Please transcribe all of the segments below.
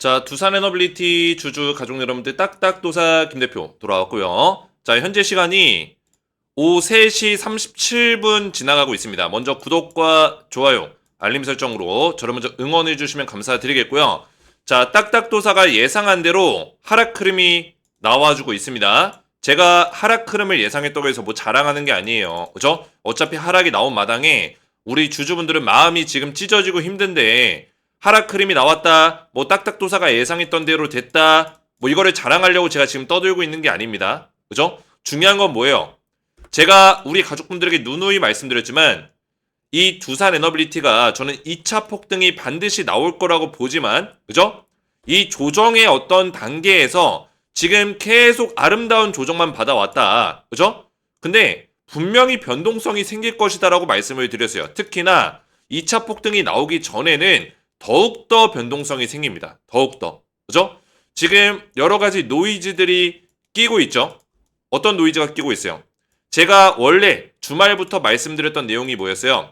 자, 두산 에너빌리티 주주 가족 여러분들 딱딱도사 김대표 돌아왔고요. 자, 현재 시간이 오후 3시 37분 지나가고 있습니다. 먼저 구독과 좋아요, 알림 설정으로 저를 먼저 응원해 주시면 감사드리겠고요. 자, 딱딱도사가 예상한 대로 하락 흐름이 나와주고 있습니다. 제가 하락 흐름을 예상했다고 해서 뭐 자랑하는 게 아니에요. 그죠? 어차피 하락이 나온 마당에 우리 주주분들은 마음이 지금 찢어지고 힘든데 하락 흐름이 나왔다, 뭐 딱딱도사가 예상했던 대로 됐다, 뭐 이거를 자랑하려고 제가 지금 떠들고 있는 게 아닙니다. 그죠? 중요한 건 뭐예요? 제가 우리 가족분들에게 누누이 말씀드렸지만 이 두산 에너빌리티가 저는 2차 폭등이 반드시 나올 거라고 보지만, 그죠? 이 조정의 어떤 단계에서 지금 계속 아름다운 조정만 받아왔다. 그죠? 근데 분명히 변동성이 생길 것이다라고 말씀을 드렸어요. 특히나 2차 폭등이 나오기 전에는 더욱더 변동성이 생깁니다. 더욱더. 그죠? 지금 여러 가지 노이즈들이 끼고 있죠? 어떤 노이즈가 끼고 있어요? 제가 원래 주말부터 말씀드렸던 내용이 뭐였어요?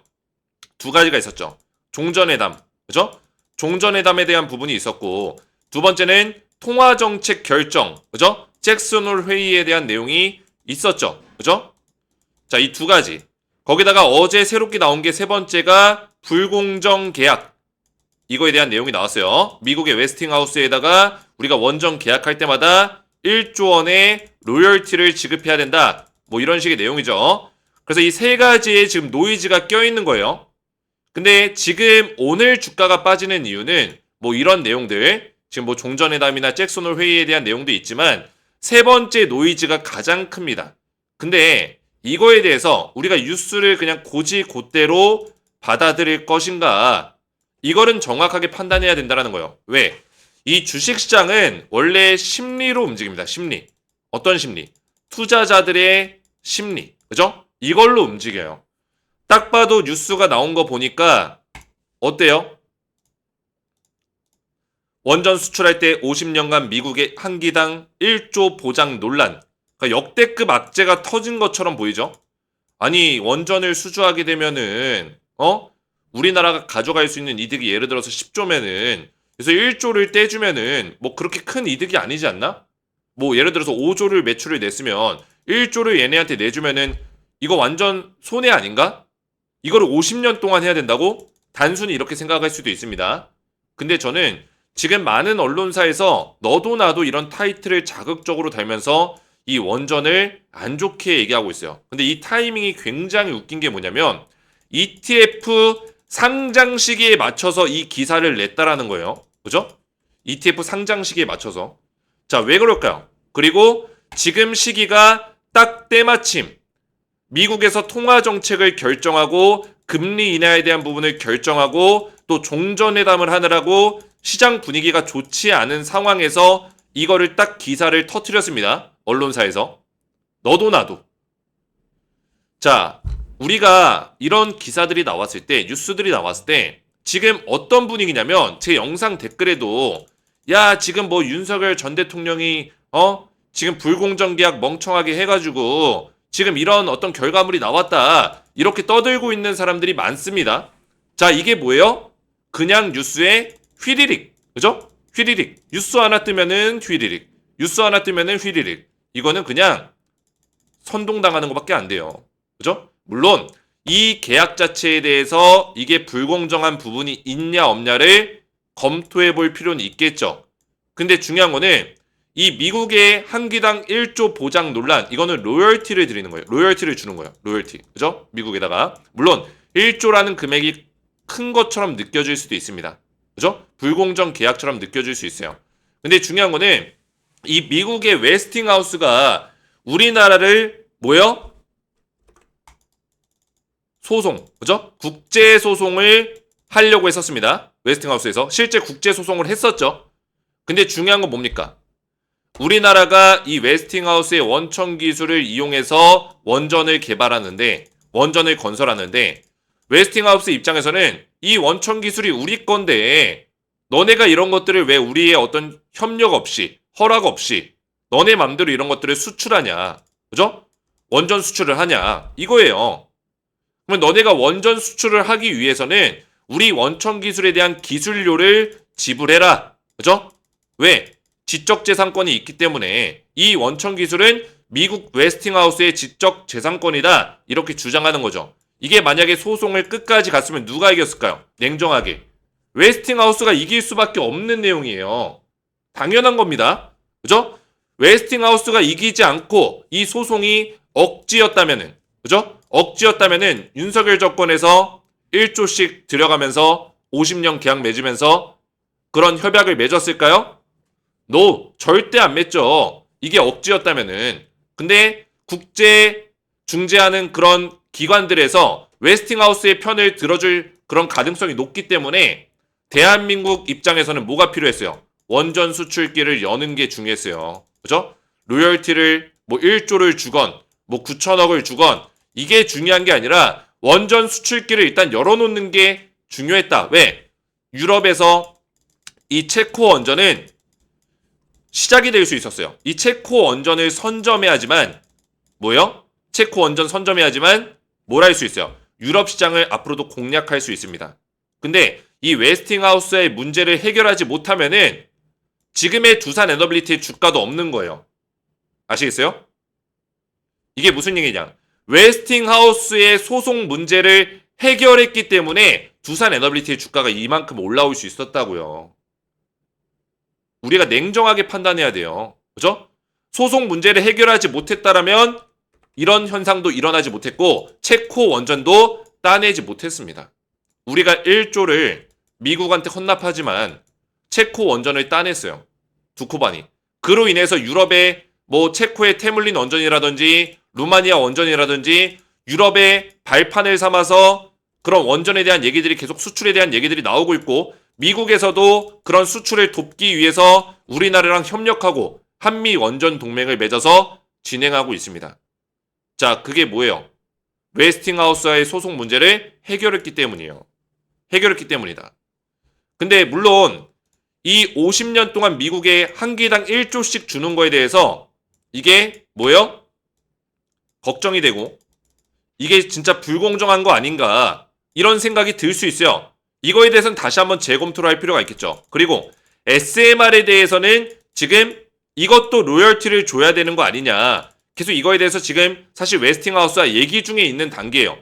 두 가지가 있었죠. 종전회담. 그죠? 종전회담에 대한 부분이 있었고, 두 번째는 통화정책 결정. 그죠? 잭슨홀 회의에 대한 내용이 있었죠. 그죠? 자, 이 두 가지. 거기다가 어제 새롭게 나온 게 세 번째가 불공정 계약. 이거에 대한 내용이 나왔어요. 미국의 웨스팅하우스에다가 우리가 원전 계약할 때마다 1조 원의 로열티를 지급해야 된다. 뭐 이런 식의 내용이죠. 그래서 이 세 가지에 지금 노이즈가 껴있는 거예요. 근데 지금 오늘 주가가 빠지는 이유는 뭐 이런 내용들, 지금 뭐 종전회담이나 잭슨홀 회의에 대한 내용도 있지만 세 번째 노이즈가 가장 큽니다. 근데 이거에 대해서 우리가 뉴스를 그냥 고지고대로 받아들일 것인가, 이거는 정확하게 판단해야 된다는 거예요. 왜? 이 주식시장은 원래 심리로 움직입니다. 심리. 어떤 심리? 투자자들의 심리. 그죠? 이걸로 움직여요. 딱 봐도 뉴스가 나온 거 보니까 어때요? 원전 수출할 때 50년간 미국의 한 기당 1조 보장 논란. 그러니까 역대급 악재가 터진 것처럼 보이죠? 아니, 원전을 수주하게 되면은 우리나라가 가져갈 수 있는 이득이 예를 들어서 10조면은, 그래서 1조를 떼주면은 뭐 그렇게 큰 이득이 아니지 않나? 뭐 예를 들어서 5조를 매출을 냈으면 1조를 얘네한테 내주면은 이거 완전 손해 아닌가? 이거를 50년 동안 해야 된다고? 단순히 이렇게 생각할 수도 있습니다. 근데 저는 지금 많은 언론사에서 너도 나도 이런 타이틀을 자극적으로 달면서 이 원전을 안 좋게 얘기하고 있어요. 근데 이 타이밍이 굉장히 웃긴 게 뭐냐면 ETF 상장 시기에 맞춰서 이 기사를 냈다라는 거예요. 그죠? ETF 상장 시기에 맞춰서. 자, 왜 그럴까요? 그리고 지금 시기가 딱 때마침 미국에서 통화 정책을 결정하고 금리 인하에 대한 부분을 결정하고 또 종전회담을 하느라고 시장 분위기가 좋지 않은 상황에서 이거를 딱 기사를 터뜨렸습니다. 언론사에서. 너도 나도. 자, 우리가 이런 기사들이 나왔을 때, 뉴스들이 나왔을 때 지금 어떤 분위기냐면 제 영상 댓글에도 야, 지금 뭐 윤석열 전 대통령이 지금 불공정 계약 멍청하게 해가지고 지금 이런 어떤 결과물이 나왔다, 이렇게 떠들고 있는 사람들이 많습니다. 자, 이게 뭐예요? 그냥 뉴스에 휘리릭. 그죠? 휘리릭. 뉴스 하나 뜨면은 휘리릭. 뉴스 하나 뜨면은 휘리릭. 이거는 그냥 선동당하는 것밖에 안 돼요. 그죠? 물론 이 계약 자체에 대해서 이게 불공정한 부분이 있냐 없냐를 검토해 볼 필요는 있겠죠. 근데 중요한 거는 이 미국의 한 기당 1조 보장 논란, 이거는 로열티를 드리는 거예요. 로열티를 주는 거예요. 로열티. 그죠? 미국에다가. 물론 1조라는 금액이 큰 것처럼 느껴질 수도 있습니다. 그죠? 불공정 계약처럼 느껴질 수 있어요. 근데 중요한 거는 이 미국의 웨스팅하우스가 우리나라를 뭐요? 소송, 그죠? 국제 소송을 하려고 했었습니다. 웨스팅하우스에서 실제 국제 소송을 했었죠. 근데 중요한 건 뭡니까? 우리나라가 이 웨스팅하우스의 원천 기술을 이용해서 원전을 개발하는데, 원전을 건설하는데, 웨스팅하우스 입장에서는 이 원천 기술이 우리 건데 너네가 이런 것들을 왜 우리의 어떤 협력 없이, 허락 없이 너네 맘대로 이런 것들을 수출하냐? 그죠? 원전 수출을 하냐? 이거예요. 그러면 너네가 원전 수출을 하기 위해서는 우리 원천 기술에 대한 기술료를 지불해라. 그죠? 왜? 지적재산권이 있기 때문에 이 원천 기술은 미국 웨스팅하우스의 지적재산권이다. 이렇게 주장하는 거죠. 이게 만약에 소송을 끝까지 갔으면 누가 이겼을까요? 냉정하게. 웨스팅하우스가 이길 수밖에 없는 내용이에요. 당연한 겁니다. 그죠? 웨스팅하우스가 이기지 않고 이 소송이 억지였다면은, 그죠? 억지였다면은 윤석열 정권에서 1조씩 들여가면서 50년 계약 맺으면서 그런 협약을 맺었을까요? No, 절대 안 맺죠. 이게 억지였다면은. 근데 국제 중재하는 그런 기관들에서 웨스팅하우스의 편을 들어줄 그런 가능성이 높기 때문에 대한민국 입장에서는 뭐가 필요했어요? 원전 수출기를 여는 게 중요했어요. 그죠? 로열티를 뭐 1조를 주건 뭐 9천억을 주건 이게 중요한 게 아니라 원전 수출기를 일단 열어놓는 게 중요했다. 왜? 유럽에서 이 체코 원전은 시작이 될 수 있었어요. 이 체코 원전을 선점해야지만 뭐요? 체코 원전 선점해야지만 뭘 할 수 있어요? 유럽 시장을 앞으로도 공략할 수 있습니다. 근데 이 웨스팅하우스의 문제를 해결하지 못하면은 지금의 두산 에너빌리티의 주가도 없는 거예요. 아시겠어요? 이게 무슨 얘기냐? 웨스팅하우스의 소송 문제를 해결했기 때문에 두산 에너빌리티의 주가가 이만큼 올라올 수 있었다고요. 우리가 냉정하게 판단해야 돼요. 그죠? 소송 문제를 해결하지 못했다라면 이런 현상도 일어나지 못했고 체코 원전도 따내지 못했습니다. 우리가 1조를 미국한테 헌납하지만 체코 원전을 따냈어요. 두코반이. 그로 인해서 유럽의 뭐 체코의 테물린 원전이라든지 루마니아 원전이라든지 유럽의 발판을 삼아서 그런 원전에 대한 얘기들이 계속 수출에 대한 얘기들이 나오고 있고 미국에서도 그런 수출을 돕기 위해서 우리나라랑 협력하고 한미 원전 동맹을 맺어서 진행하고 있습니다. 자, 그게 뭐예요? 웨스팅하우스와의 소송 문제를 해결했기 때문이에요. 해결했기 때문이다. 근데 물론 이 50년 동안 미국에 한 기당 1조씩 주는 거에 대해서 이게 뭐예요? 걱정이 되고 이게 진짜 불공정한 거 아닌가 이런 생각이 들 수 있어요. 이거에 대해서는 다시 한번 재검토를 할 필요가 있겠죠. 그리고 SMR에 대해서는 지금 이것도 로열티를 줘야 되는 거 아니냐. 계속 이거에 대해서 지금 사실 웨스팅하우스와 얘기 중에 있는 단계예요.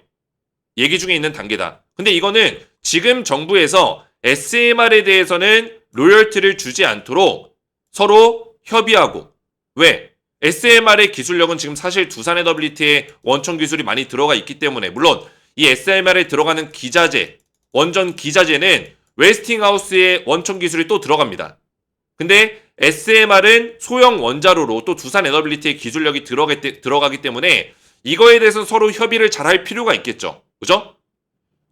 얘기 중에 있는 단계다. 근데 이거는 지금 정부에서 SMR에 대해서는 로열티를 주지 않도록 서로 협의하고 왜? SMR의 기술력은 지금 사실 두산 에너빌리티의 원천 기술이 많이 들어가 있기 때문에 물론 이 SMR에 들어가는 기자재, 원전 기자재는 웨스팅하우스의 원천 기술이 또 들어갑니다. 근데 SMR은 소형 원자로로 또 두산 에너빌리티의 기술력이 들어가기 때문에 이거에 대해서 서로 협의를 잘 할 필요가 있겠죠. 그죠?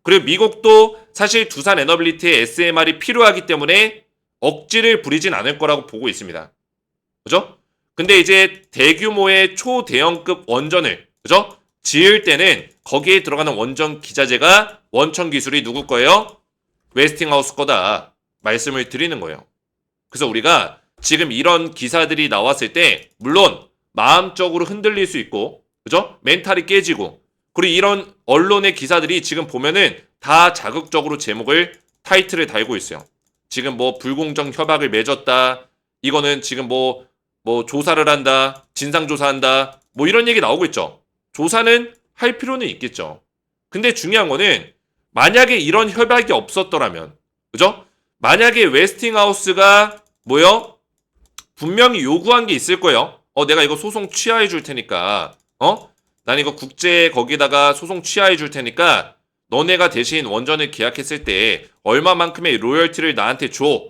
그리고 미국도 사실 두산 에너빌리티의 SMR이 필요하기 때문에 억지를 부리진 않을 거라고 보고 있습니다. 그죠? 근데 이제 대규모의 초대형급 원전을, 그죠? 지을 때는 거기에 들어가는 원전 기자재가 원천 기술이 누구 거예요? 웨스팅하우스 거다. 말씀을 드리는 거예요. 그래서 우리가 지금 이런 기사들이 나왔을 때 물론 마음적으로 흔들릴 수 있고 그죠? 멘탈이 깨지고 그리고 이런 언론의 기사들이 지금 보면은 다 자극적으로 제목을 타이틀을 달고 있어요. 지금 뭐 불공정 협약을 맺었다. 이거는 지금 뭐 조사를 한다. 진상조사한다. 뭐 이런 얘기 나오고 있죠. 조사는 할 필요는 있겠죠. 근데 중요한 거는 만약에 이런 협약이 없었더라면 그죠? 만약에 웨스팅하우스가 뭐요? 분명히 요구한 게 있을 거예요. 내가 이거 소송 취하해 줄 테니까 난 이거 국제 거기다가 소송 취하해 줄 테니까 너네가 대신 원전을 계약했을 때 얼마만큼의 로열티를 나한테 줘.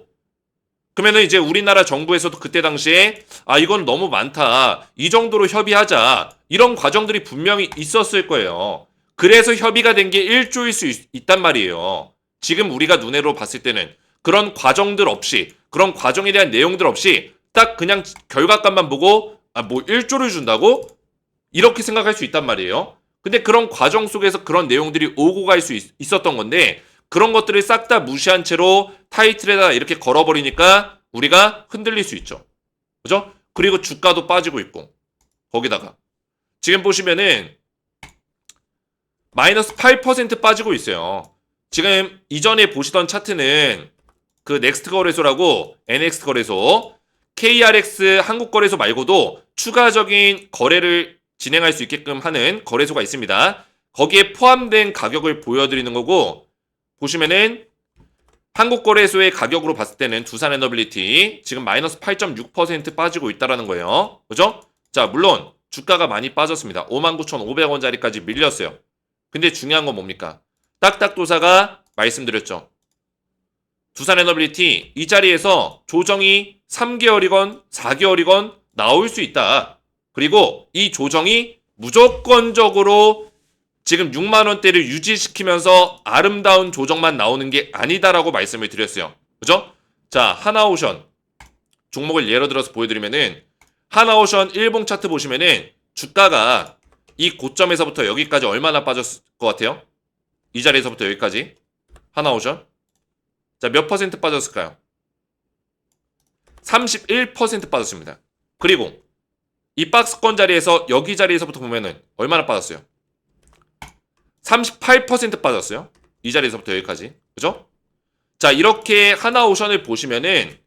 그러면은 이제 우리나라 정부에서도 그때 당시에 이건 너무 많다. 이 정도로 협의하자. 이런 과정들이 분명히 있었을 거예요. 그래서 협의가 된 게 1조일 수 있단 말이에요. 지금 우리가 눈으로 봤을 때는 그런 과정들 없이 그런 과정에 대한 내용들 없이 딱 그냥 결과값만 보고 뭐 1조를 준다고? 이렇게 생각할 수 있단 말이에요. 근데 그런 과정 속에서 그런 내용들이 오고 갈 수 있었던 건데 그런 것들을 싹 다 무시한 채로 타이틀에다 이렇게 걸어버리니까 우리가 흔들릴 수 있죠. 그죠? 그리고 주가도 빠지고 있고 거기다가 지금 보시면은 마이너스 8% 빠지고 있어요. 지금 이전에 보시던 차트는 그 넥스트 거래소라고 NX 거래소, KRX 한국 거래소 말고도 추가적인 거래를 진행할 수 있게끔 하는 거래소가 있습니다. 거기에 포함된 가격을 보여드리는 거고, 보시면은 한국 거래소의 가격으로 봤을 때는 두산 에너빌리티 지금 마이너스 8.6% 빠지고 있다라는 거예요. 그죠? 자, 물론 주가가 많이 빠졌습니다. 59,500원짜리까지 밀렸어요. 근데 중요한 건 뭡니까? 딱딱도사가 말씀드렸죠. 두산 에너빌리티 이 자리에서 조정이 3개월이건 4개월이건 나올 수 있다. 그리고 이 조정이 무조건적으로 지금 6만원대를 유지시키면서 아름다운 조정만 나오는 게 아니다라고 말씀을 드렸어요. 그죠? 자, 하나오션 종목을 예로 들어서 보여드리면은 하나오션 일봉 차트 보시면은 주가가 이 고점에서부터 여기까지 얼마나 빠졌을 것 같아요? 이 자리에서부터 여기까지 하나오션 자, 몇 퍼센트 빠졌을까요? 31% 빠졌습니다. 그리고 이 박스권 자리에서 여기 자리에서부터 보면은 얼마나 빠졌어요? 38% 빠졌어요. 이 자리에서부터 여기까지. 그죠? 자, 이렇게 하나오션을 보시면은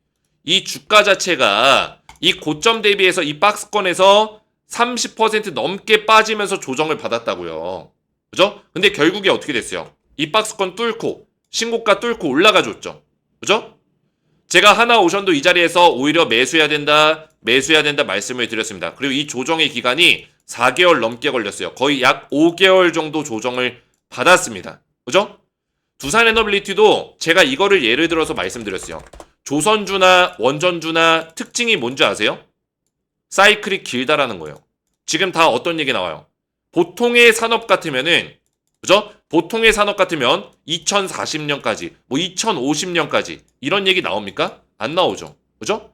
이 주가 자체가 이 고점 대비해서 이 박스권에서 30% 넘게 빠지면서 조정을 받았다고요. 그죠? 근데 결국에 어떻게 됐어요? 이 박스권 뚫고 신고가 뚫고 올라가 줬죠. 그죠? 제가 하나오션도 이 자리에서 오히려 매수해야 된다 말씀을 드렸습니다. 그리고 이 조정의 기간이 4개월 넘게 걸렸어요. 거의 약 5개월 정도 조정을 받았습니다. 그죠? 두산 에너빌리티도 제가 이거를 예를 들어서 말씀드렸어요. 조선주나 원전주나 특징이 뭔지 아세요? 사이클이 길다라는 거예요. 지금 다 어떤 얘기 나와요? 보통의 산업 같으면은, 그죠? 보통의 산업 같으면 2040년까지, 뭐 2050년까지 이런 얘기 나옵니까? 안 나오죠. 그죠?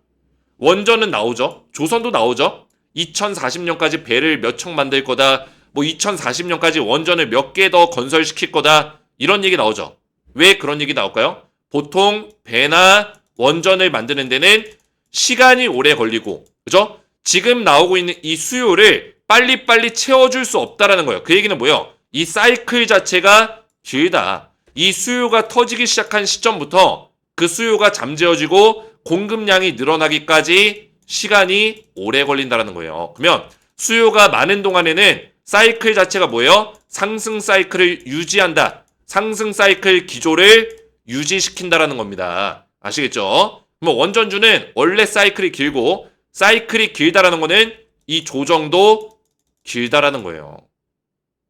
원전은 나오죠. 조선도 나오죠. 2040년까지 배를 몇 척 만들 거다. 뭐 2040년까지 원전을 몇 개 더 건설시킬 거다. 이런 얘기 나오죠. 왜 그런 얘기 나올까요? 보통 배나 원전을 만드는 데는 시간이 오래 걸리고, 그죠? 지금 나오고 있는 이 수요를 빨리빨리 채워줄 수 없다라는 거예요. 그 얘기는 뭐예요? 이 사이클 자체가 길다. 이 수요가 터지기 시작한 시점부터 그 수요가 잠재워지고 공급량이 늘어나기까지 시간이 오래 걸린다는 거예요. 그러면 수요가 많은 동안에는 사이클 자체가 뭐예요? 상승 사이클을 유지한다. 상승 사이클 기조를 유지시킨다라는 겁니다. 아시겠죠? 그럼 원전주는 원래 사이클이 길고 사이클이 길다라는 거는 이 조정도 길다라는 거예요.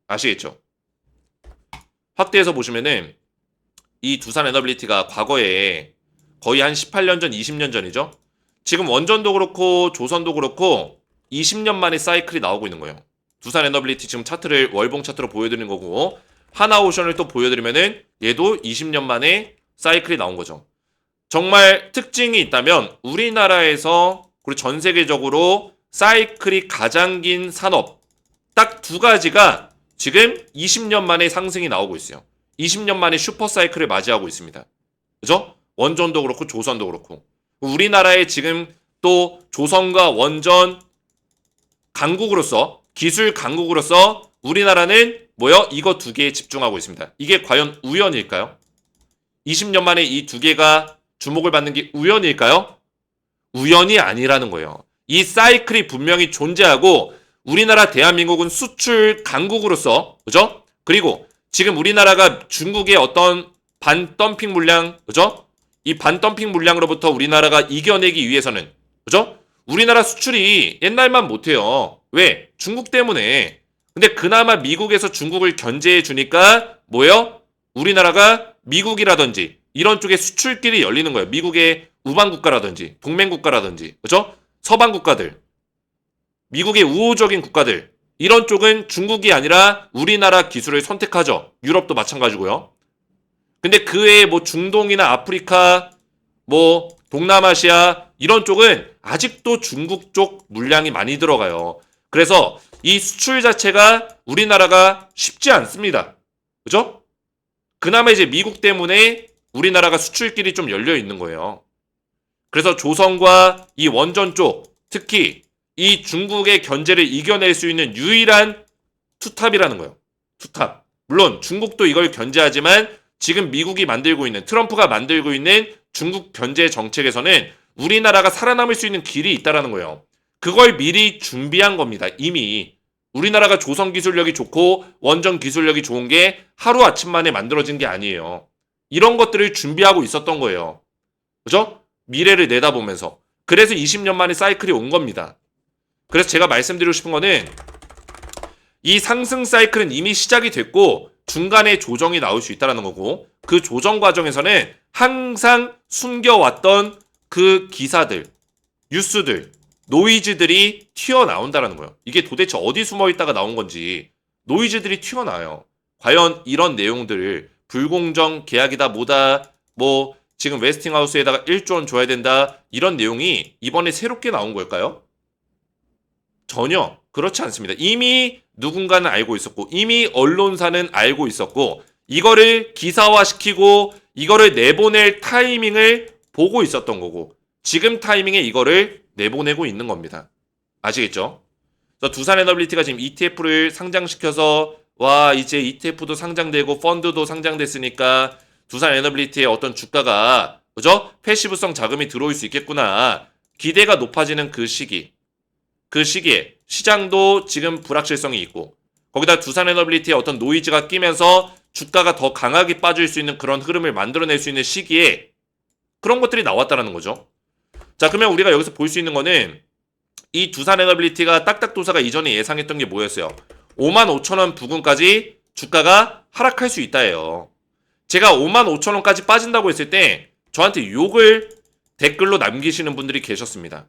아시겠죠? 확대해서 보시면은 이 두산 에너빌리티가 과거에 거의 한 18년 전, 20년 전이죠. 지금 원전도 그렇고 조선도 그렇고 20년 만에 사이클이 나오고 있는 거예요. 두산 에너빌리티 지금 차트를 월봉 차트로 보여드리는 거고 하나오션을 또 보여드리면은 얘도 20년 만에 사이클이 나온 거죠. 정말 특징이 있다면 우리나라에서 그리고 전 세계적으로 사이클이 가장 긴 산업 딱 두 가지가 지금 20년 만에 상승이 나오고 있어요. 20년 만에 슈퍼 사이클을 맞이하고 있습니다. 그죠? 원전도 그렇고 조선도 그렇고 우리나라에 지금 또 조선과 원전 강국으로서 기술 강국으로서 우리나라는 뭐요? 이거 두 개에 집중하고 있습니다. 이게 과연 우연일까요? 20년 만에 이 두 개가 주목을 받는 게 우연일까요? 우연이 아니라는 거예요. 이 사이클이 분명히 존재하고 우리나라 대한민국은 수출 강국으로서 그죠? 그리고 지금 우리나라가 중국의 어떤 반덤핑 물량 그죠? 이 반덤핑 물량으로부터 우리나라가 이겨내기 위해서는 그죠? 우리나라 수출이 옛날만 못해요. 왜? 중국 때문에. 근데 그나마 미국에서 중국을 견제해 주니까 뭐예요? 우리나라가 미국이라든지 이런 쪽에 수출길이 열리는 거예요. 미국의 우방 국가라든지 동맹 국가라든지 그죠? 서방 국가들 미국의 우호적인 국가들 이런 쪽은 중국이 아니라 우리나라 기술을 선택하죠. 유럽도 마찬가지고요. 근데 그 외에 뭐 중동이나 아프리카 뭐 동남아시아 이런 쪽은 아직도 중국 쪽 물량이 많이 들어가요. 그래서 이 수출 자체가 우리나라가 쉽지 않습니다. 그죠? 그나마 이제 미국 때문에 우리나라가 수출길이 좀 열려 있는 거예요. 그래서 조선과 이 원전 쪽, 특히 이 중국의 견제를 이겨낼 수 있는 유일한 투탑이라는 거예요. 투탑. 물론 중국도 이걸 견제하지만 지금 미국이 만들고 있는 트럼프가 만들고 있는 중국 견제 정책에서는 우리나라가 살아남을 수 있는 길이 있다라는 거예요. 그걸 미리 준비한 겁니다. 이미 우리나라가 조선 기술력이 좋고 원전 기술력이 좋은 게 하루아침 만에 만들어진 게 아니에요. 이런 것들을 준비하고 있었던 거예요. 그죠? 미래를 내다보면서. 그래서 20년 만에 사이클이 온 겁니다. 그래서 제가 말씀드리고 싶은 거는 이 상승 사이클은 이미 시작이 됐고 중간에 조정이 나올 수 있다는 거고 그 조정 과정에서는 항상 숨겨왔던 그 기사들, 뉴스들, 노이즈들이 튀어나온다는 거예요. 이게 도대체 어디 숨어있다가 나온 건지 노이즈들이 튀어나와요. 과연 이런 내용들을 불공정 계약이다 뭐다 뭐 지금 웨스팅하우스에다가 1조 원 줘야 된다 이런 내용이 이번에 새롭게 나온 걸까요? 전혀 그렇지 않습니다. 이미 누군가는 알고 있었고 이미 언론사는 알고 있었고 이거를 기사화시키고 이거를 내보낼 타이밍을 보고 있었던 거고 지금 타이밍에 이거를 내보내고 있는 겁니다. 아시겠죠? 그래서 두산에너빌리티가 지금 ETF를 상장시켜서 와 이제 ETF도 상장되고 펀드도 상장됐으니까 두산에너빌리티의 어떤 주가가 그죠? 패시브성 자금이 들어올 수 있겠구나. 기대가 높아지는 그 시기에 시장도 지금 불확실성이 있고 거기다 두산에너빌리티의 어떤 노이즈가 끼면서 주가가 더 강하게 빠질 수 있는 그런 흐름을 만들어낼 수 있는 시기에 그런 것들이 나왔다는 거죠. 자 그러면 우리가 여기서 볼 수 있는 거는 이 두산에너빌리티가 딱딱도사가 이전에 예상했던 게 뭐였어요? 55,000원 부근까지 주가가 하락할 수 있다예요. 제가 55,000원까지 빠진다고 했을 때 저한테 욕을 댓글로 남기시는 분들이 계셨습니다.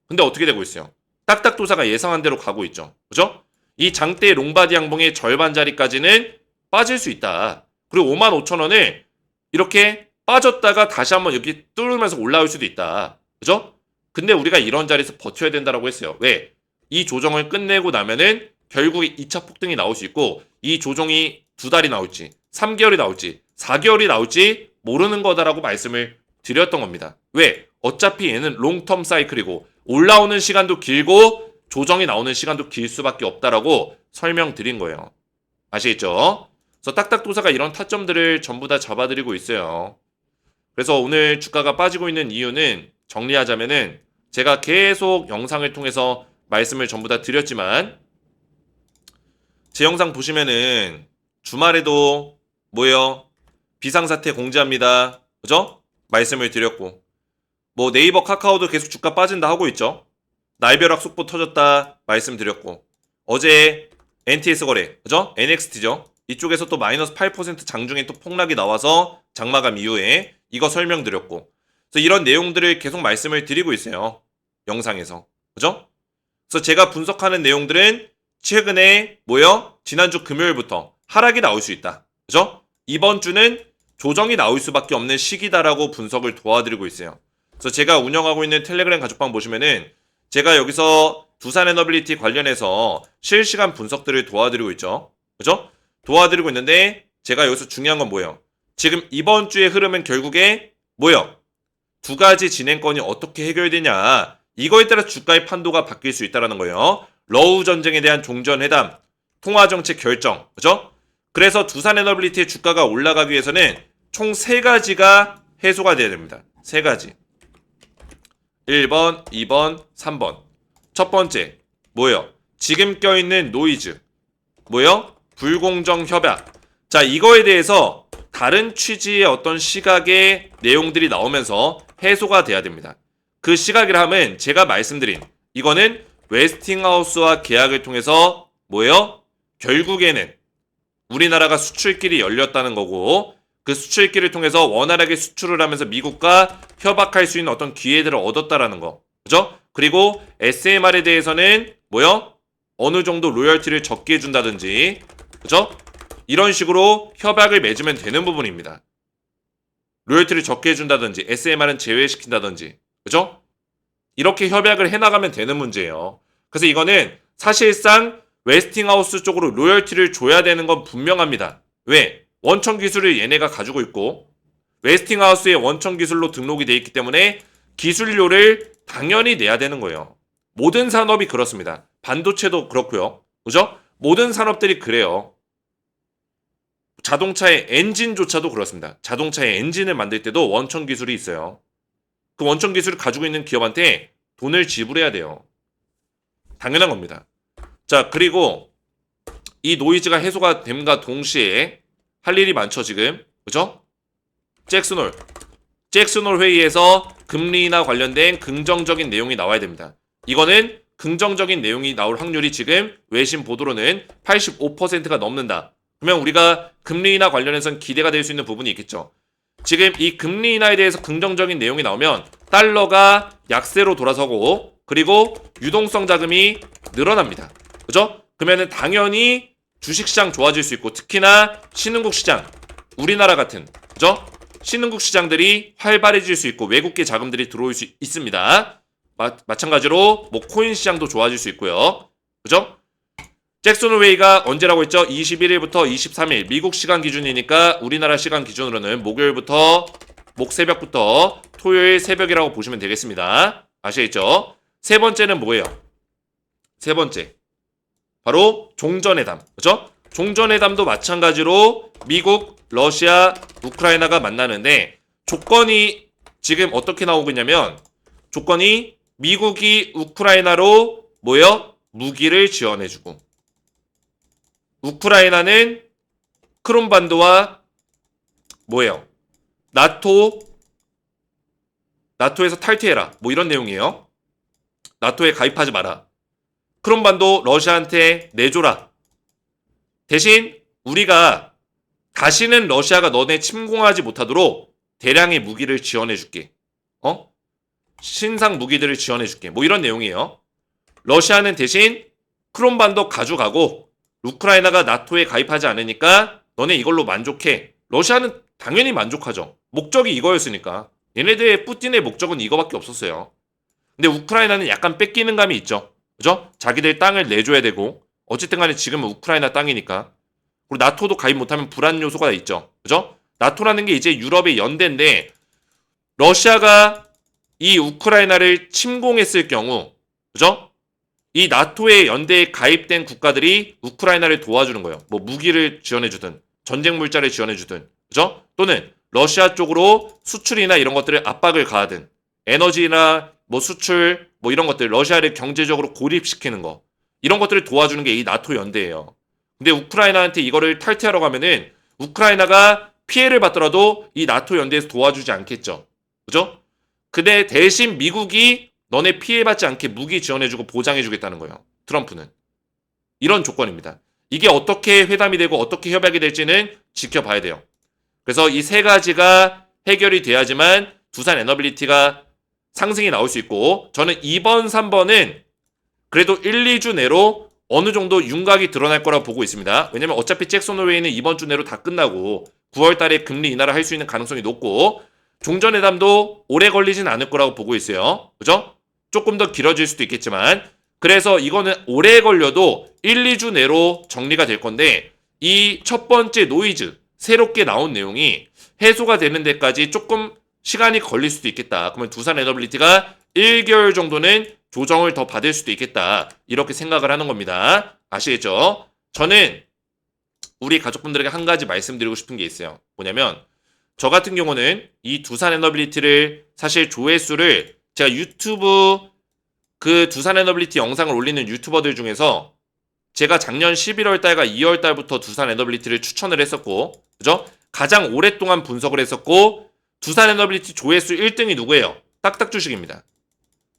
근데 어떻게 되고 있어요? 딱딱도사가 예상한 대로 가고 있죠. 그죠? 이 장대 롱바디 양봉의 절반 자리까지는 빠질 수 있다. 그리고 55,000원을 이렇게 빠졌다가 다시 한번 여기 뚫으면서 올라올 수도 있다. 그죠? 근데 우리가 이런 자리에서 버텨야 된다라고 했어요. 왜? 이 조정을 끝내고 나면은 결국에 2차 폭등이 나올 수 있고 이 조정이 2달이 나올지 3개월이 나올지 4개월이 나올지 모르는 거다라고 말씀을 드렸던 겁니다. 왜? 어차피 얘는 롱텀 사이클이고 올라오는 시간도 길고 조정이 나오는 시간도 길 수밖에 없다라고 설명드린 거예요. 아시겠죠? 그래서 딱딱도사가 이런 타점들을 전부 다 잡아드리고 있어요. 그래서 오늘 주가가 빠지고 있는 이유는 정리하자면은 제가 계속 영상을 통해서 말씀을 전부 다 드렸지만 제 영상 보시면은 주말에도 뭐예요? 비상사태 공지합니다. 그죠? 말씀을 드렸고 뭐 네이버 카카오도 계속 주가 빠진다 하고 있죠. 날벼락 속보 터졌다 말씀드렸고 어제 NTS 거래 그죠? NXT죠. 이쪽에서 또 마이너스 8% 장중에 또 폭락이 나와서 장마감 이후에 이거 설명드렸고 그래서 이런 내용들을 계속 말씀을 드리고 있어요. 영상에서. 그죠? 그래서 제가 분석하는 내용들은 최근에 뭐요? 지난주 금요일부터 하락이 나올 수 있다. 그죠? 이번 주는 조정이 나올 수밖에 없는 시기다라고 분석을 도와드리고 있어요. 그래서 제가 운영하고 있는 텔레그램 가족방 보시면은 제가 여기서 두산에너빌리티 관련해서 실시간 분석들을 도와드리고 있죠. 그죠? 도와드리고 있는데 제가 여기서 중요한 건 뭐예요? 지금 이번 주의 흐름은 결국에 뭐예요? 두 가지 진행권이 어떻게 해결되냐 이거에 따라 주가의 판도가 바뀔 수 있다는 거예요. 러우 전쟁에 대한 종전회담, 통화정책 결정, 그죠? 그래서 두산에너빌리티의 주가가 올라가기 위해서는 총 3가지가 해소가 돼야 됩니다. 3가지. 1번, 2번, 3번. 첫 번째, 뭐예요? 지금 껴있는 노이즈. 뭐예요? 불공정 협약. 자, 이거에 대해서 다른 취지의 어떤 시각의 내용들이 나오면서 해소가 돼야 됩니다. 그 시각이라 하면 제가 말씀드린 이거는 웨스팅하우스와 계약을 통해서 뭐예요? 결국에는 우리나라가 수출길이 열렸다는 거고 그 수출길을 통해서 원활하게 수출을 하면서 미국과 협약할 수 있는 어떤 기회들을 얻었다라는 거. 그죠? 그리고 SMR에 대해서는 뭐요? 어느 정도 로열티를 적게 해준다든지 그죠? 이런 식으로 협약을 맺으면 되는 부분입니다. 로열티를 적게 해준다든지 SMR은 제외시킨다든지 그죠? 이렇게 협약을 해나가면 되는 문제예요. 그래서 이거는 사실상 웨스팅하우스 쪽으로 로열티를 줘야 되는 건 분명합니다. 왜? 원천 기술을 얘네가 가지고 있고 웨스팅하우스의 원천 기술로 등록이 돼 있기 때문에 기술료를 당연히 내야 되는 거예요. 모든 산업이 그렇습니다. 반도체도 그렇고요. 그죠? 모든 산업들이 그래요. 자동차의 엔진조차도 그렇습니다. 자동차의 엔진을 만들 때도 원천 기술이 있어요. 그 원천 기술을 가지고 있는 기업한테 돈을 지불해야 돼요. 당연한 겁니다. 자, 그리고 이 노이즈가 해소가 됨과 동시에 할 일이 많죠, 지금. 그죠? 잭슨홀 회의에서 금리 인하 관련된 긍정적인 내용이 나와야 됩니다. 이거는 긍정적인 내용이 나올 확률이 지금 외신 보도로는 85%가 넘는다. 그러면 우리가 금리 인하 관련해서는 기대가 될 수 있는 부분이 있겠죠. 지금 이 금리 인하에 대해서 긍정적인 내용이 나오면 달러가 약세로 돌아서고 그리고 유동성 자금이 늘어납니다. 그죠? 그러면은 당연히 주식시장 좋아질 수 있고 특히나 신흥국 시장, 우리나라 같은 그죠? 신흥국 시장들이 활발해질 수 있고 외국계 자금들이 들어올 수 있습니다. 마찬가지로 뭐 코인 시장도 좋아질 수 있고요. 그죠? 잭슨 웨이가 언제라고 했죠? 21일부터 23일 미국 시간 기준이니까 우리나라 시간 기준으로는 목새벽부터 토요일 새벽이라고 보시면 되겠습니다. 아시겠죠? 세 번째는 뭐예요? 세 번째 바로 종전회담. 그죠? 종전회담도 마찬가지로 미국, 러시아, 우크라이나가 만나는데 조건이 지금 어떻게 나오고 있냐면 조건이 미국이 우크라이나로 뭐예요? 무기를 지원해주고 우크라이나는 크림반도와 뭐예요? 나토에서 탈퇴해라. 뭐 이런 내용이에요. 나토에 가입하지 마라. 크림반도 러시아한테 내줘라. 대신 우리가 다시는 러시아가 너네 침공하지 못하도록 대량의 무기를 지원해줄게. 신상 무기들을 지원해줄게. 뭐 이런 내용이에요. 러시아는 대신 크림반도 가져가고 우크라이나가 나토에 가입하지 않으니까 너네 이걸로 만족해. 러시아는 당연히 만족하죠. 목적이 이거였으니까. 얘네들의 푸틴의 목적은 이거밖에 없었어요. 근데 우크라이나는 약간 뺏기는 감이 있죠. 그죠? 자기들 땅을 내줘야 되고 어쨌든 간에 지금은 우크라이나 땅이니까. 그리고 나토도 가입 못하면 불안 요소가 있죠. 그죠? 나토라는 게 이제 유럽의 연대인데 러시아가 이 우크라이나를 침공했을 경우 그죠? 이 나토의 연대에 가입된 국가들이 우크라이나를 도와주는 거예요. 뭐 무기를 지원해주든 전쟁 물자를 지원해주든 그죠? 또는 러시아 쪽으로 수출이나 이런 것들을 압박을 가하든 에너지나 뭐 수출 뭐 이런 것들 러시아를 경제적으로 고립시키는 거 이런 것들을 도와주는 게 이 나토 연대예요. 근데 우크라이나한테 이거를 탈퇴하러 가면은 우크라이나가 피해를 받더라도 이 나토 연대에서 도와주지 않겠죠. 그죠? 근데 대신 미국이 너네 피해받지 않게 무기 지원해주고 보장해주겠다는 거예요. 트럼프는. 이런 조건입니다. 이게 어떻게 회담이 되고 어떻게 협약이 될지는 지켜봐야 돼요. 그래서 이 세 가지가 해결이 돼야지만 두산 에너빌리티가 상승이 나올 수 있고 저는 2번, 3번은 그래도 1, 2주 내로 어느 정도 윤곽이 드러날 거라고 보고 있습니다. 왜냐면 어차피 잭슨홀웨이는 이번 주 내로 다 끝나고 9월 달에 금리 인하를 할 수 있는 가능성이 높고 종전회담도 오래 걸리진 않을 거라고 보고 있어요. 그죠? 조금 더 길어질 수도 있겠지만 그래서 이거는 오래 걸려도 1, 2주 내로 정리가 될 건데 이 첫 번째 노이즈 새롭게 나온 내용이 해소가 되는 데까지 조금 시간이 걸릴 수도 있겠다. 그러면 두산 에너빌리티가 1개월 정도는 조정을 더 받을 수도 있겠다. 이렇게 생각을 하는 겁니다. 아시겠죠? 저는 우리 가족분들에게 한 가지 말씀드리고 싶은 게 있어요. 뭐냐면 저 같은 경우는 이 두산 에너빌리티를 사실 조회수를 제가 유튜브 그 두산 에너빌리티 영상을 올리는 유튜버들 중에서 제가 작년 11월 달과 2월 달부터 두산 에너빌리티를 추천을 했었고 그죠? 가장 오랫동안 분석을 했었고 두산 에너빌리티 조회수 1등이 누구예요? 딱딱 주식입니다.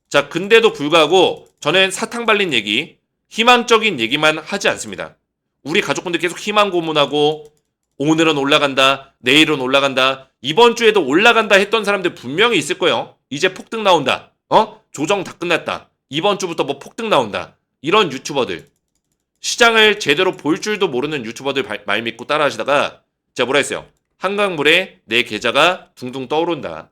자, 근데도 불구하고 저는 사탕 발린 얘기, 희망적인 얘기만 하지 않습니다. 우리 가족분들 계속 희망 고문하고 오늘은 올라간다, 내일은 올라간다, 이번 주에도 올라간다 했던 사람들 분명히 있을 거예요. 이제 폭등 나온다. 조정 다 끝났다. 이번 주부터 뭐 폭등 나온다. 이런 유튜버들. 시장을 제대로 볼 줄도 모르는 유튜버들 말 믿고 따라 하시다가 제가 뭐라 했어요? 한강물에 내 계좌가 둥둥 떠오른다.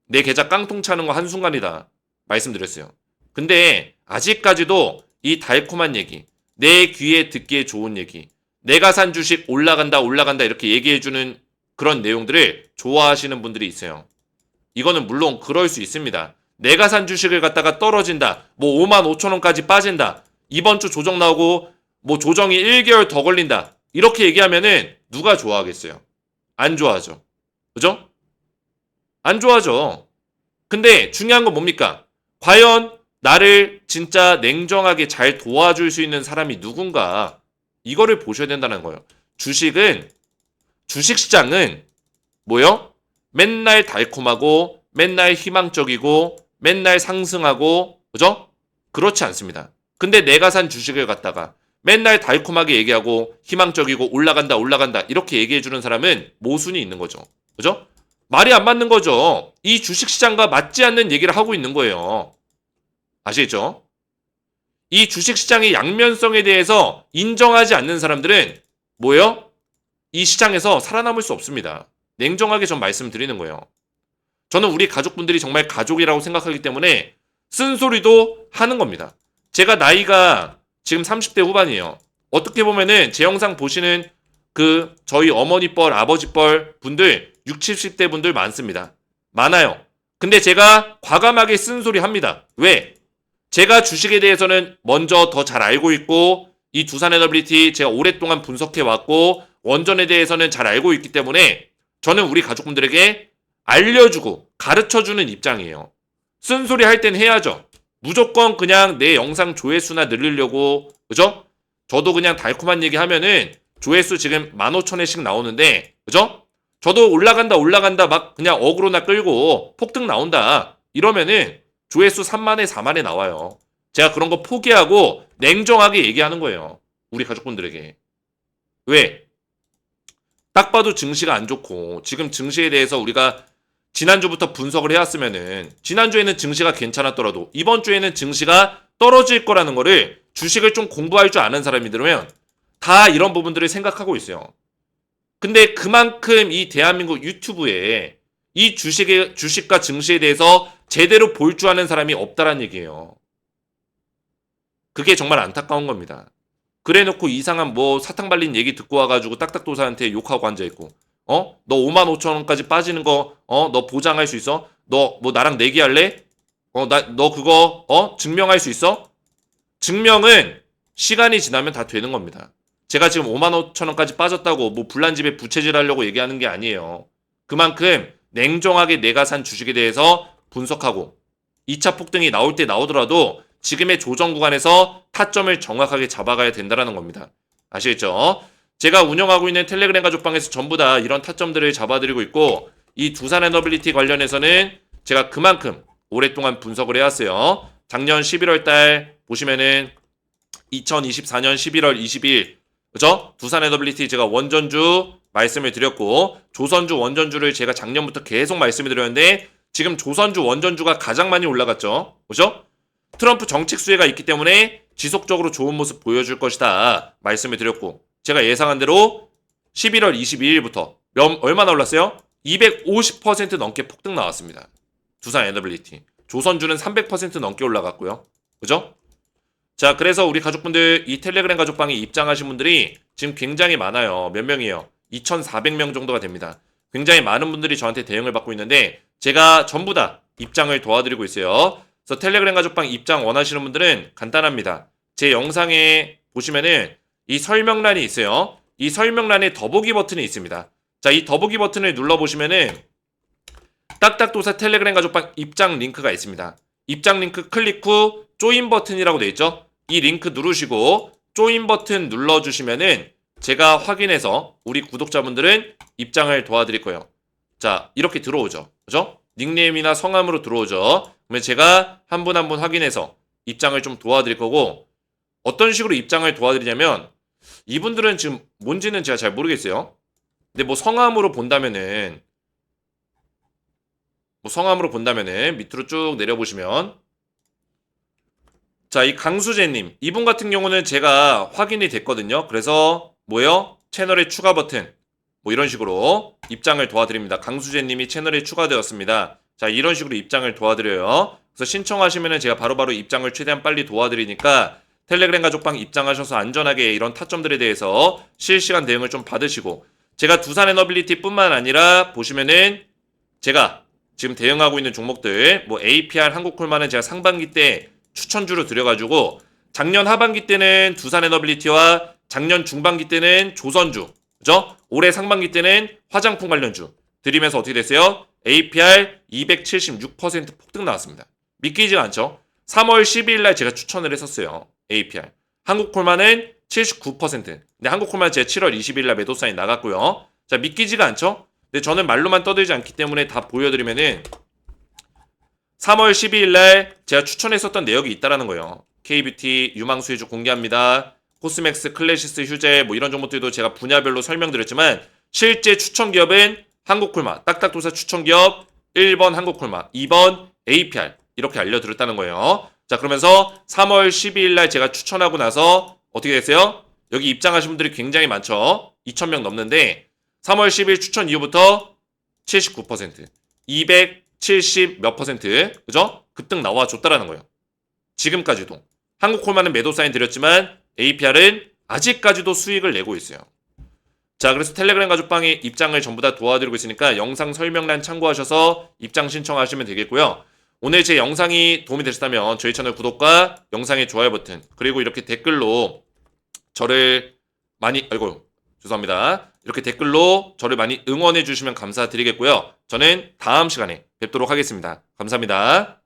내 계좌 깡통 차는 거 한순간이다. 말씀드렸어요. 근데 아직까지도 이 달콤한 얘기, 내 귀에 듣기에 좋은 얘기, 내가 산 주식 올라간다 이렇게 얘기해주는 그런 내용들을 좋아하시는 분들이 있어요. 이거는 물론 그럴 수 있습니다. 내가 산 주식을 갖다가 떨어진다. 뭐 55,000원까지 빠진다. 이번 주 조정 나오고 뭐 조정이 1개월 더 걸린다. 이렇게 얘기하면은 누가 좋아하겠어요? 안 좋아하죠. 그죠? 안 좋아하죠. 근데 중요한 건 뭡니까? 과연 나를 진짜 냉정하게 잘 도와줄 수 있는 사람이 누군가 이거를 보셔야 된다는 거예요. 주식시장은 뭐요? 맨날 달콤하고 맨날 희망적이고 맨날 상승하고 그죠? 그렇지 않습니다. 근데 내가 산 주식을 갖다가 맨날 달콤하게 얘기하고 희망적이고 올라간다 이렇게 얘기해주는 사람은 모순이 있는 거죠. 그죠? 말이 안 맞는 거죠. 이 주식시장과 맞지 않는 얘기를 하고 있는 거예요. 아시겠죠? 이 주식시장의 양면성에 대해서 인정하지 않는 사람들은 뭐예요? 이 시장에서 살아남을 수 없습니다. 냉정하게 전 말씀드리는 거예요. 저는 우리 가족분들이 정말 가족이라고 생각하기 때문에 쓴소리도 하는 겁니다. 제가 나이가 지금 30대 후반이에요. 어떻게 보면은 제 영상 보시는 저희 어머니 뻘, 아버지 뻘 분들 60, 70대 분들 많습니다. 많아요. 근데 제가 과감하게 쓴소리 합니다. 왜? 제가 주식에 대해서는 먼저 더 잘 알고 있고 이 두산 에너빌리티 제가 오랫동안 분석해 왔고 원전에 대해서는 잘 알고 있기 때문에 저는 우리 가족분들에게 알려주고 가르쳐주는 입장이에요. 쓴소리 할 땐 해야죠. 무조건 그냥 내 영상 조회수나 늘리려고 그죠? 저도 그냥 달콤한 얘기 하면은 조회수 지금 15,000회씩 나오는데 그죠? 저도 올라간다 막 그냥 어그로나 끌고 폭등 나온다 이러면은 조회수 3만회 4만회 나와요. 제가 그런 거 포기하고 냉정하게 얘기하는 거예요. 우리 가족분들에게. 왜? 딱 봐도 증시가 안 좋고 지금 증시에 대해서 우리가 지난주부터 분석을 해왔으면은 지난주에는 증시가 괜찮았더라도 이번 주에는 증시가 떨어질 거라는 거를 주식을 좀 공부할 줄 아는 사람이들면 다 이런 부분들을 생각하고 있어요. 근데 그만큼 이 대한민국 유튜브에 이 주식과 증시에 대해서 제대로 볼 줄 아는 사람이 없다란 얘기예요. 그게 정말 안타까운 겁니다. 그래놓고 이상한 뭐 사탕 발린 얘기 듣고 와가지고 딱딱도사한테 욕하고 앉아있고 너 55,000원까지 빠지는 거 너 보장할 수 있어? 너 뭐 나랑 내기할래? 너 그거 증명할 수 있어? 증명은 시간이 지나면 다 되는 겁니다. 제가 지금 55,000원까지 빠졌다고 뭐 불난 집에 부채질 하려고 얘기하는 게 아니에요. 그만큼 냉정하게 내가 산 주식에 대해서 분석하고 2차 폭등이 나올 때 나오더라도 지금의 조정 구간에서 타점을 정확하게 잡아가야 된다는 겁니다. 아시겠죠? 제가 운영하고 있는 텔레그램 가족방에서 전부 다 이런 타점들을 잡아드리고 있고 이 두산 에너빌리티 관련해서는 제가 그만큼 오랫동안 분석을 해왔어요. 작년 11월 달 보시면은 2024년 11월 20일 그죠? 두산 에너빌리티 제가 원전주 말씀을 드렸고 조선주 원전주를 제가 작년부터 계속 말씀을 드렸는데 지금 조선주 원전주가 가장 많이 올라갔죠. 그죠? 트럼프 정책 수혜가 있기 때문에 지속적으로 좋은 모습 보여줄 것이다 말씀을 드렸고 제가 예상한 대로 11월 22일부터 얼마나 올랐어요? 250% 넘게 폭등 나왔습니다. 두산 에너빌리티. 조선주는 300% 넘게 올라갔고요. 그죠? 자, 그래서 우리 가족분들 이 텔레그램 가족방에 입장하신 분들이 지금 굉장히 많아요. 몇 명이에요? 2,400명 정도가 됩니다. 굉장히 많은 분들이 저한테 대응을 받고 있는데 제가 전부 다 입장을 도와드리고 있어요. 그래서 텔레그램 가족방 입장 원하시는 분들은 간단합니다. 제 영상에 보시면은 이 설명란이 있어요. 이 설명란에 더보기 버튼이 있습니다. 자, 이 더보기 버튼을 눌러보시면은 딱딱도사 텔레그램 가족방 입장 링크가 있습니다. 입장 링크 클릭 후 조인 버튼이라고 되어 있죠. 이 링크 누르시고 조인 버튼 눌러주시면은 제가 확인해서 우리 구독자분들은 입장을 도와드릴 거예요. 자, 이렇게 들어오죠. 그죠? 닉네임이나 성함으로 들어오죠. 그러면 제가 한 분 한 분 확인해서 입장을 좀 도와드릴 거고 어떤 식으로 입장을 도와드리냐면 이분들은 지금 뭔지는 제가 잘 모르겠어요. 근데 뭐 성함으로 본다면은 밑으로 쭉 내려보시면 자, 이 강수재님 이분 같은 경우는 제가 확인이 됐거든요. 그래서 뭐요? 채널의 추가 버튼 뭐 이런 식으로 입장을 도와드립니다. 강수재님이 채널에 추가되었습니다. 자, 이런 식으로 입장을 도와드려요. 그래서 신청하시면은 제가 바로바로 입장을 최대한 빨리 도와드리니까 텔레그램 가족방 입장하셔서 안전하게 이런 타점들에 대해서 실시간 대응을 좀 받으시고 제가 두산 에너빌리티 뿐만 아니라 보시면은 제가 지금 대응하고 있는 종목들 뭐 APR 한국콜만은 제가 상반기 때 추천주로 드려가지고 작년 하반기 때는 두산 에너빌리티와 작년 중반기 때는 조선주 그죠? 올해 상반기 때는 화장품 관련주 들이면서 어떻게 됐어요? APR 276% 폭등 나왔습니다. 믿기지가 않죠? 3월 12일 날 제가 추천을 했었어요. APR. 한국콜마는 79%. 근데 한국콜마는 제가 7월 20일 날 매도 사인 나갔고요. 자, 믿기지가 않죠? 근데 저는 말로만 떠들지 않기 때문에 다 보여드리면은 3월 12일 날 제가 추천했었던 내역이 있다라는 거예요. K뷰티 유망수혜주 공개합니다. 코스맥스, 클래시스, 휴재 뭐 이런 정보들도 제가 분야별로 설명드렸지만 실제 추천 기업은 한국콜마, 딱딱도사 추천 기업 1번 한국콜마, 2번 APR 이렇게 알려드렸다는 거예요. 자, 그러면서 3월 12일 날 제가 추천하고 나서 어떻게 됐어요? 여기 입장하신 분들이 굉장히 많죠. 2,000명 넘는데 3월 10일 추천 이후부터 79%, 270 몇 퍼센트, 그죠? 급등 나와줬다라는 거예요. 지금까지도. 한국콜마는 매도 사인 드렸지만 APR은 아직까지도 수익을 내고 있어요. 자, 그래서 텔레그램 가족방에 입장을 전부 다 도와드리고 있으니까 영상 설명란 참고하셔서 입장 신청하시면 되겠고요. 오늘 제 영상이 도움이 되셨다면 저희 채널 구독과 영상의 좋아요 버튼 그리고 이렇게 댓글로 저를 많이 죄송합니다. 이렇게 댓글로 저를 많이 응원해 주시면 감사드리겠고요. 저는 다음 시간에 뵙도록 하겠습니다. 감사합니다.